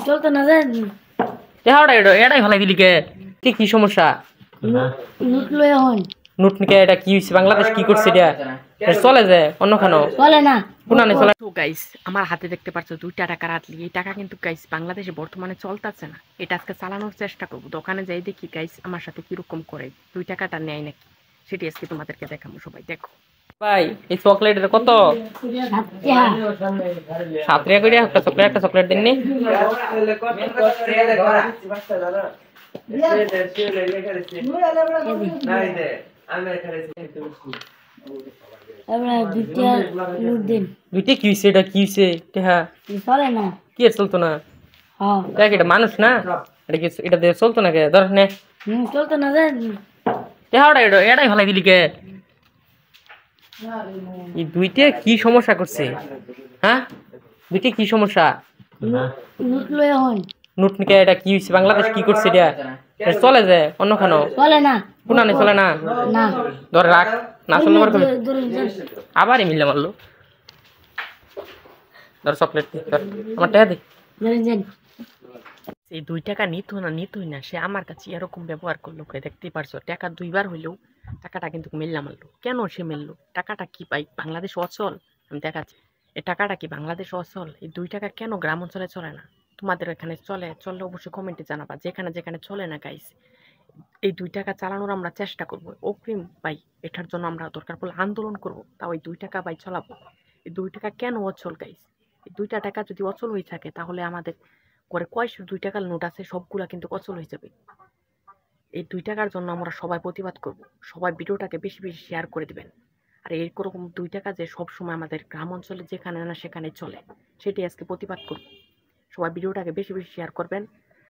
চলতো না যে এটাই ভালাই দিলি কে কি সমস্যা? নোট লয়ে হন নোট নিকে এটা কি হইছে? বাংলাদেশ কি করছে এটা চলে যে অন্য খানো চলে না। কোনানে চলে। তো গাইস আমার হাতে দেখতে পাচ্ছ 2টা টাকা রাখলি, এই টাকা কিন্তু গাইস বাংলাদেশে বর্তমানে চলতেছে না। এটা আজকে চালানোর চেষ্টা করবো, দোকানে যাই দেখি গাইস আমার সাথে কিরকম করে 2 টাকাটা নেয় নাকি, সেটি আজকে তোমাদেরকে দেখাবো। সবাই দেখো। ভাই এই চকলেটের কত? 7 টাকা করে একটা চকলেট দিন নি। দুইটা কি হইছে? এটা কি হইছে? চলে না। কি চলতো না? দেখ এটা মানুষ না, এটা দিয়ে চলতো না কে? ধর নে চলতো না যে এটাই ভালাই দিলি কে? এই দুইটা কি সমস্যা করছে? হ্যাঁ দুইটা কি সমস্যা? নোট লয়ে হন নোট নিকে এটা কি হইছে? বাংলাদেশ কি করছে এটা চলে যে অন্য খানো চলে না। কোনানে চলে না। না ধর রাখ না চললে আবারই মিললে মারলো। ধর চকলেট আমার টাকা দে। এই 2 টাকা নিতই না সে আমার কাছে এরকম ব্যবহার করলো। দেখতেই পারছো টাকা 2বার হইলেও টাকাটা কিন্তু মিললাম মারলো। কেন সে মিললো? টাকাটা কি পাই বাংলাদেশ অচল? আমি দেখাচ্ছি এই টাকাটা কি বাংলাদেশ অচল? এই 2 টাকা কেন গ্রাম অঞ্চলে চলে না? তোমাদের এখানে চললে অবশ্যই কমেন্টে জানাবা। যেখানে যেখানে চলে না গাইস, এই 2 টাকা চালানোর আমরা চেষ্টা করবো। অগ্রিম পাই এটার জন্য আমরা দরকার পড়লে আন্দোলন করবো, তাও এই 2 টাকা পাই চালাবো। এই 2 টাকা কেন অচল গাইস? এই 2টা টাকা যদি অচল হয়ে থাকে তাহলে আমাদের করে কয়শো 2 টাকার নোট আছে সবগুলা কিন্তু অচল হয়ে যাবে। এই 2 টাকার জন্য আমরা সবাই প্রতিবাদ করব। সবাই ভিডিওটাকে বেশি বেশি শেয়ার করে দিবেন। আর এরকম 2 টাকা যে সবসময় আমাদের গ্রাম অঞ্চলে যেখানে না সেখানে চলে, সেটি আজকে প্রতিবাদ করব। সবাই ভিডিওটাকে বেশি বেশি শেয়ার করবেন।